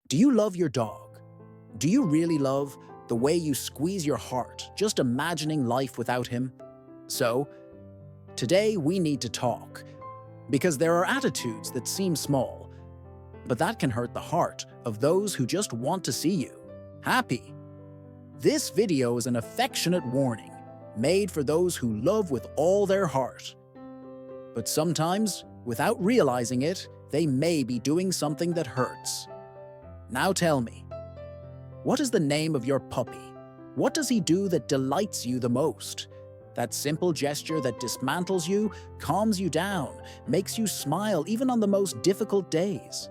Do you love your dog? Do you really love the way you squeeze your heart just imagining life without him? So, today we need to talk, because there are attitudes that seem small, but that can hurt the heart of those who just want to see you happy. This video is an affectionate warning made for those who love with all their heart. But sometimes, without realizing it, they may be doing something that hurts. Now tell me, what is the name of your puppy? What does he do that delights you the most? That simple gesture that dismantles you, calms you down, makes you smile even on the most difficult days.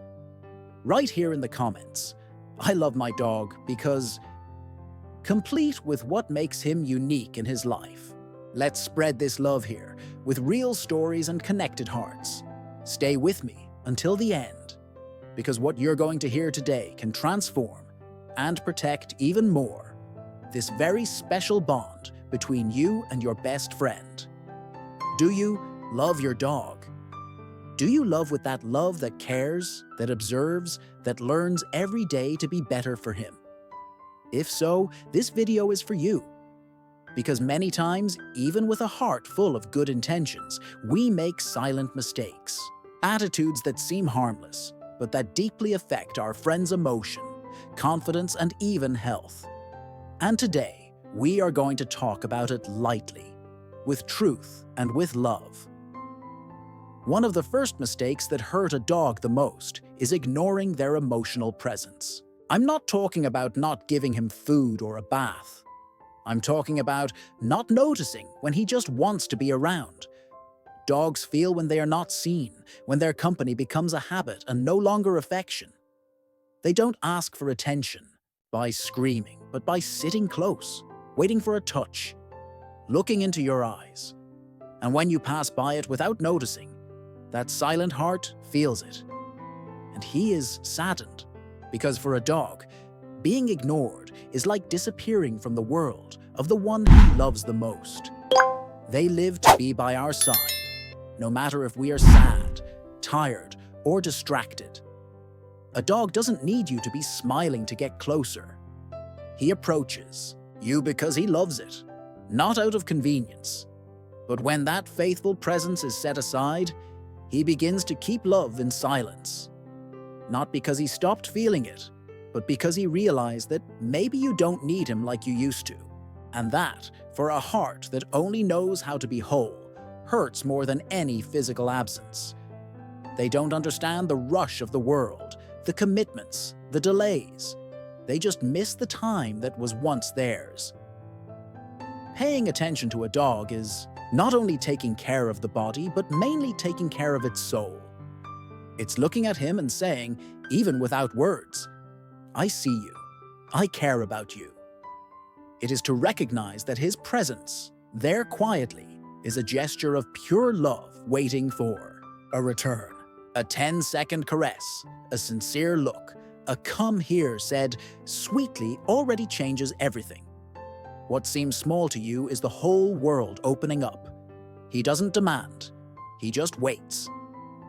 Write here in the comments, I love my dog because... complete with what makes him unique in his life. Let's spread this love here with real stories and connected hearts. Stay with me until the end, because what you're going to hear today can transform and protect even more this very special bond between you and your best friend. Do you love your dog? Do you love with that love that cares, that observes, that learns every day to be better for him? If so, this video is for you. Because many times, even with a heart full of good intentions, we make silent mistakes. Attitudes that seem harmless, but that deeply affect our friend's emotion, confidence, and even health. And today, we are going to talk about it lightly, with truth and with love. One of the first mistakes that hurt a dog the most is ignoring their emotional presence. I'm not talking about not giving him food or a bath. I'm talking about not noticing when he just wants to be around. Dogs feel when they are not seen, when their company becomes a habit and no longer affection. They don't ask for attention by screaming, but by sitting close, waiting for a touch, looking into your eyes. And when you pass by it without noticing, that silent heart feels it. And he is saddened, because for a dog, being ignored is like disappearing from the world of the one he loves the most. They live to be by our side, no matter if we are sad, tired, or distracted. A dog doesn't need you to be smiling to get closer. He approaches you because he loves it, not out of convenience. But when that faithful presence is set aside, he begins to keep love in silence. Not because he stopped feeling it, but because he realized that maybe you don't need him like you used to. And that, for a heart that only knows how to be whole, hurts more than any physical absence. They don't understand the rush of the world, the commitments, the delays. They just miss the time that was once theirs. Paying attention to a dog is not only taking care of the body, but mainly taking care of its soul. It's looking at him and saying, even without words, I see you. I care about you. It is to recognize that his presence, there quietly, is a gesture of pure love waiting for a return. A 10-second caress, a sincere look, a come here said sweetly already changes everything. What seems small to you is the whole world opening up. He doesn't demand, he just waits.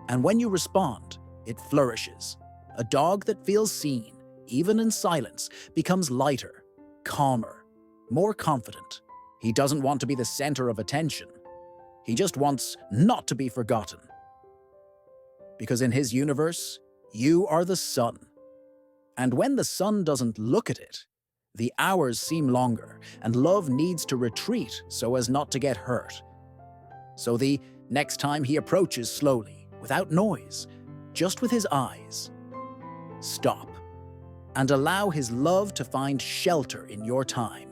And when you respond, it flourishes. A dog that feels seen, even in silence, becomes lighter, calmer, more confident. He doesn't want to be the center of attention. He just wants not to be forgotten. Because in his universe, you are the sun. And when the sun doesn't look at it, the hours seem longer, and love needs to retreat so as not to get hurt. So the next time he approaches slowly, without noise, just with his eyes, stop and allow his love to find shelter in your time.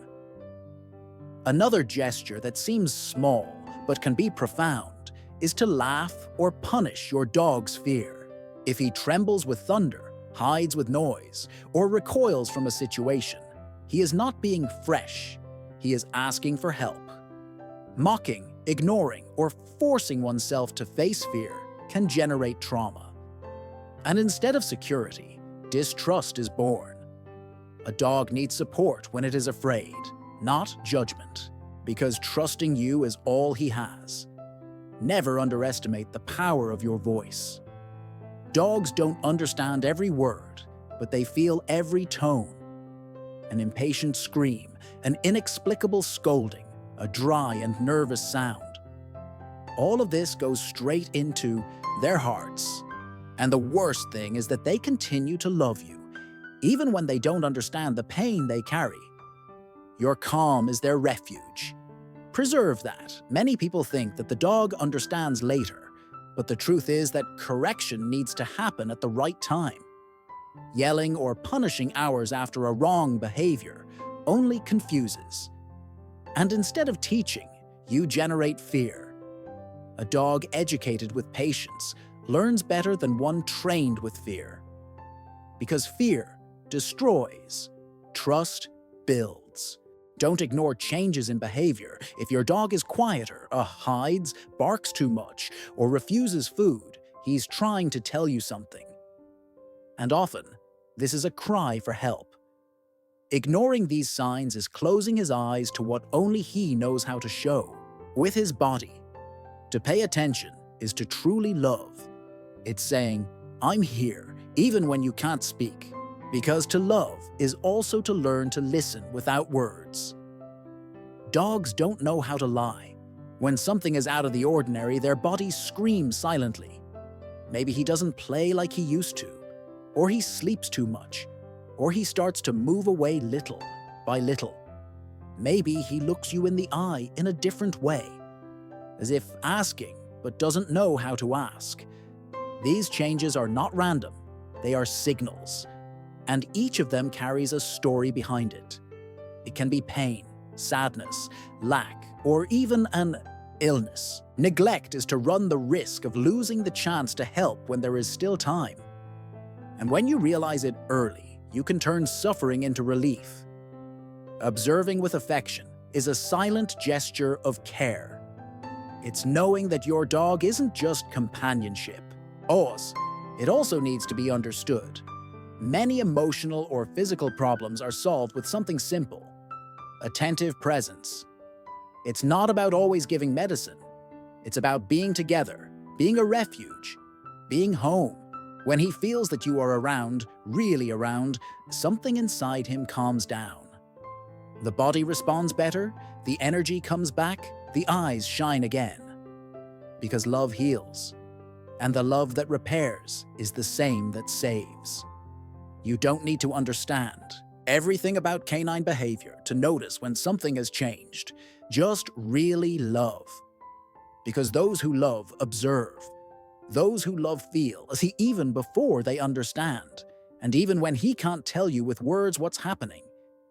Another gesture that seems small but can be profound is to laugh or punish your dog's fear. If he trembles with thunder, hides with noise, or recoils from a situation, he is not being fresh, he is asking for help. Mocking, ignoring, or forcing oneself to face fear can generate trauma. And instead of security, distrust is born. A dog needs support when it is afraid, not judgment, because trusting you is all he has. Never underestimate the power of your voice. Dogs don't understand every word, but they feel every tone. An impatient scream, an inexplicable scolding, a dry and nervous sound. All of this goes straight into their hearts. And the worst thing is that they continue to love you, even when they don't understand the pain they carry. Your calm is their refuge. Preserve that. Many people think that the dog understands later, but the truth is that correction needs to happen at the right time. Yelling or punishing hours after a wrong behavior only confuses. And instead of teaching, you generate fear. A dog educated with patience learns better than one trained with fear. Because fear destroys, trust builds. Don't ignore changes in behavior. If your dog is quieter, hides, barks too much, or refuses food, he's trying to tell you something. And often, this is a cry for help. Ignoring these signs is closing his eyes to what only he knows how to show, with his body. To pay attention is to truly love. It's saying, I'm here, even when you can't speak. Because to love is also to learn to listen without words. Dogs don't know how to lie. When something is out of the ordinary, their bodies scream silently. Maybe he doesn't play like he used to, or he sleeps too much, or he starts to move away little by little. Maybe he looks you in the eye in a different way, as if asking but doesn't know how to ask. These changes are not random, they are signals. And each of them carries a story behind it. It can be pain, sadness, lack, or even an illness. Neglect is to run the risk of losing the chance to help when there is still time. And when you realize it early, you can turn suffering into relief. Observing with affection is a silent gesture of care. It's knowing that your dog isn't just companionship. It also needs to be understood. Many emotional or physical problems are solved with something simple: attentive presence. It's not about always giving medicine. It's about being together, being a refuge, being home. When he feels that you are around, really around, something inside him calms down. The body responds better, the energy comes back, the eyes shine again. Because love heals, and the love that repairs is the same that saves. You don't need to understand everything about canine behavior to notice when something has changed. Just really love. Because those who love observe. Those who love feel, see even before they understand. And even when he can't tell you with words what's happening,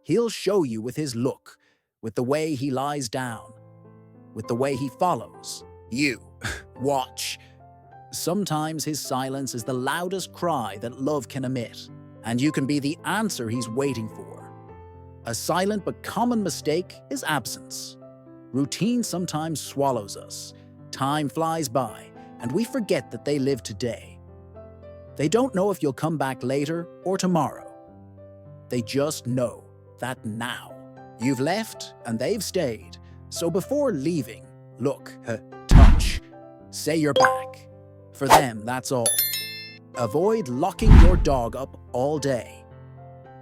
he'll show you with his look, with the way he lies down, with the way he follows. You, watch. Sometimes his silence is the loudest cry that love can emit. And you can be the answer he's waiting for. A silent but common mistake is absence. Routine sometimes swallows us. Time flies by, and we forget that they live today. They don't know if you'll come back later or tomorrow. They just know that now. You've left, and they've stayed. So before leaving, look, touch, say you're back. For them, that's all. Avoid locking your dog up all day.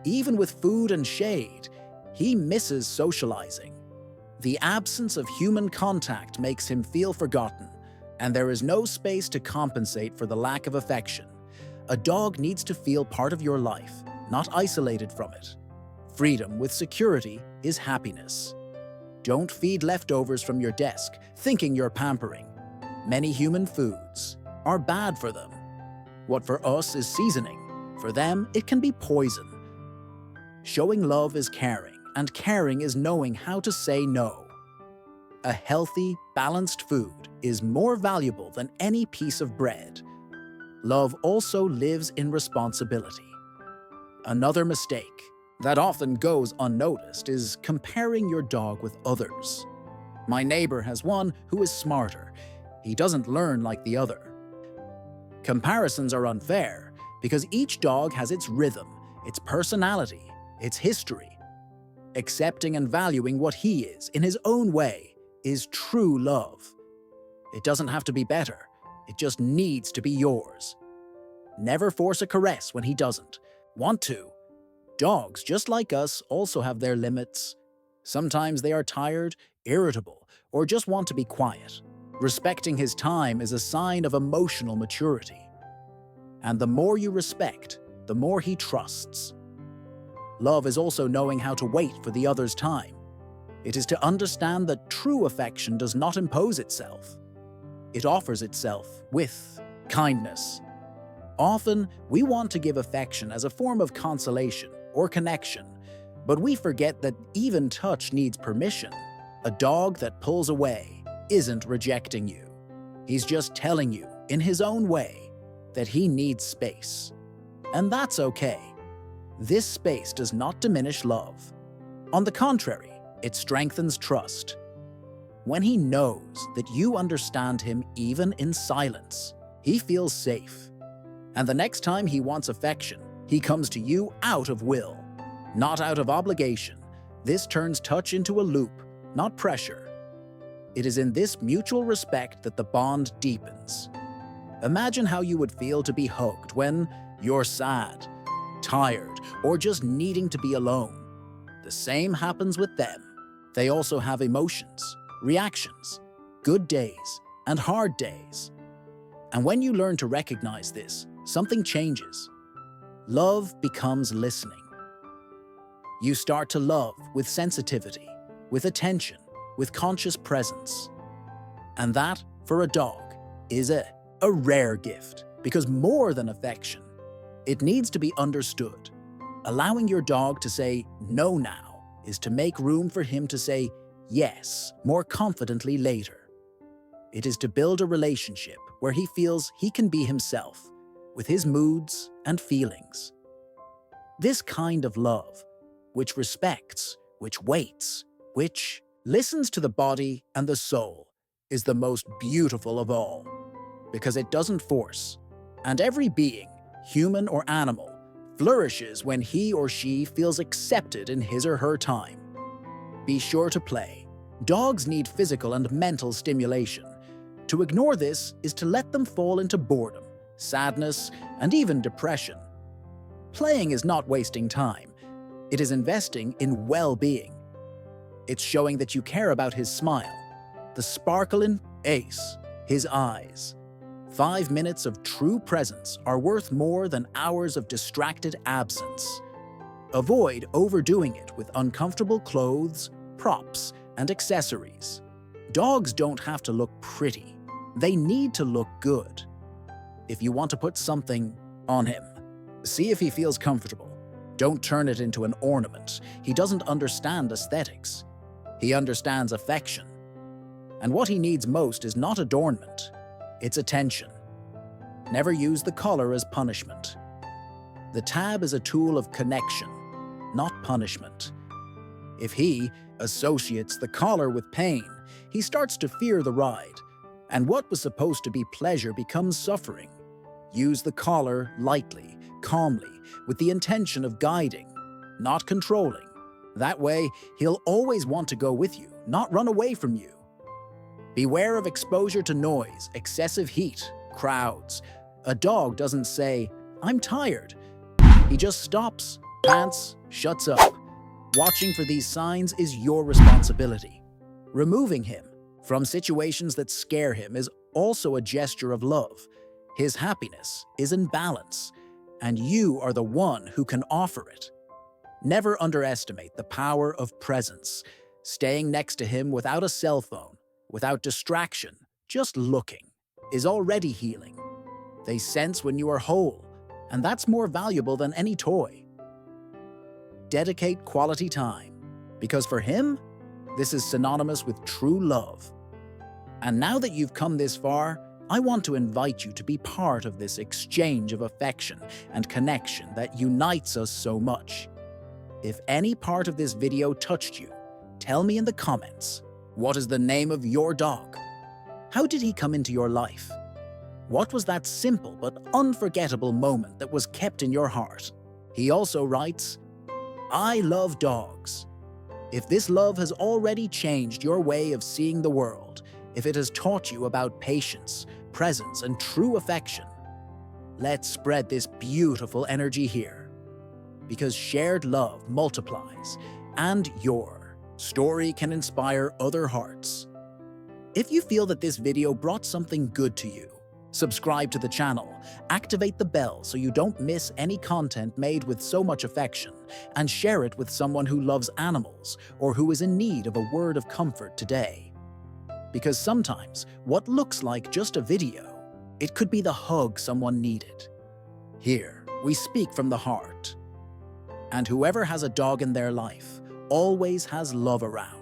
Even with food and shade, he misses socializing. The absence of human contact makes him feel forgotten, and there is no space to compensate for the lack of affection. A dog needs to feel part of your life, not isolated from it. Freedom with security is happiness. Don't feed leftovers from your desk, thinking you're pampering. Many human foods are bad for them. What for us is seasoning, for them it can be poison. Showing love is caring, and caring is knowing how to say no. A healthy, balanced food is more valuable than any piece of bread. Love also lives in responsibility. Another mistake that often goes unnoticed is comparing your dog with others. My neighbor has one who is smarter. He doesn't learn like the other. Comparisons are unfair because each dog has its rhythm, its personality, its history. Accepting and valuing what he is in his own way is true love. It doesn't have to be better, it just needs to be yours. Never force a caress when he doesn't. want to. Dogs, just like us, also have their limits. Sometimes they are tired, irritable, or just want to be quiet. Respecting his time is a sign of emotional maturity. And the more you respect, the more he trusts. Love is also knowing how to wait for the other's time. It is to understand that true affection does not impose itself. It offers itself with kindness. Often, we want to give affection as a form of consolation or connection, but we forget that even touch needs permission. A dog that pulls away isn't rejecting you. He's just telling you, in his own way, that he needs space. And that's okay. This space does not diminish love. On the contrary, it strengthens trust. When he knows that you understand him even in silence, he feels safe. And the next time he wants affection, he comes to you out of will, not out of obligation. This turns touch into a loop, not pressure. It is in this mutual respect that the bond deepens. Imagine how you would feel to be hugged when you're sad, tired, or just needing to be alone. The same happens with them. They also have emotions, reactions, good days, and hard days. And when you learn to recognize this, something changes. Love becomes listening. You start to love with sensitivity, with attention, with conscious presence. And that, for a dog, is a rare gift, because more than affection, it needs to be understood. Allowing your dog to say no now is to make room for him to say yes more confidently later. It is to build a relationship where he feels he can be himself, with his moods and feelings. This kind of love, which respects, which waits, which listens to the body and the soul, is the most beautiful of all, because it doesn't force. And every being, human or animal, flourishes when he or she feels accepted in his or her time. Be sure to play. Dogs need physical and mental stimulation. To ignore this is to let them fall into boredom, sadness, and even depression. Playing is not wasting time. It is investing in well-being. It's showing that you care about his smile, the sparkle in Ace, his eyes. 5 minutes of true presence are worth more than hours of distracted absence. Avoid overdoing it with uncomfortable clothes, props, and accessories. Dogs don't have to look pretty. They need to look good. If you want to put something on him, see if he feels comfortable. Don't turn it into an ornament. He doesn't understand aesthetics. He understands affection. And what he needs most is not adornment, it's attention. Never use the collar as punishment. The tab is a tool of connection, not punishment. If he associates the collar with pain, he starts to fear the ride, and what was supposed to be pleasure becomes suffering. Use the collar lightly, calmly, with the intention of guiding, not controlling. That way, he'll always want to go with you, not run away from you. Beware of exposure to noise, excessive heat, crowds. A dog doesn't say, "I'm tired." He just stops, pants, shuts up. Watching for these signs is your responsibility. Removing him from situations that scare him is also a gesture of love. His happiness is in balance, and you are the one who can offer it. Never underestimate the power of presence. Staying next to him without a cell phone, without distraction, just looking, is already healing. They sense when you are whole, and that's more valuable than any toy. Dedicate quality time, because for him, this is synonymous with true love. And now that you've come this far, I want to invite you to be part of this exchange of affection and connection that unites us so much. If any part of this video touched you, tell me in the comments, what is the name of your dog? How did he come into your life? What was that simple but unforgettable moment that was kept in your heart? He also writes, "I love dogs." If this love has already changed your way of seeing the world, if it has taught you about patience, presence, and true affection, let's spread this beautiful energy here. because shared love multiplies, and your story can inspire other hearts. If you feel that this video brought something good to you, subscribe to the channel, activate the bell so you don't miss any content made with so much affection, and share it with someone who loves animals or who is in need of a word of comfort today. Because sometimes what looks like just a video, it could be the hug someone needed. Here, we speak from the heart. And whoever has a dog in their life always has love around.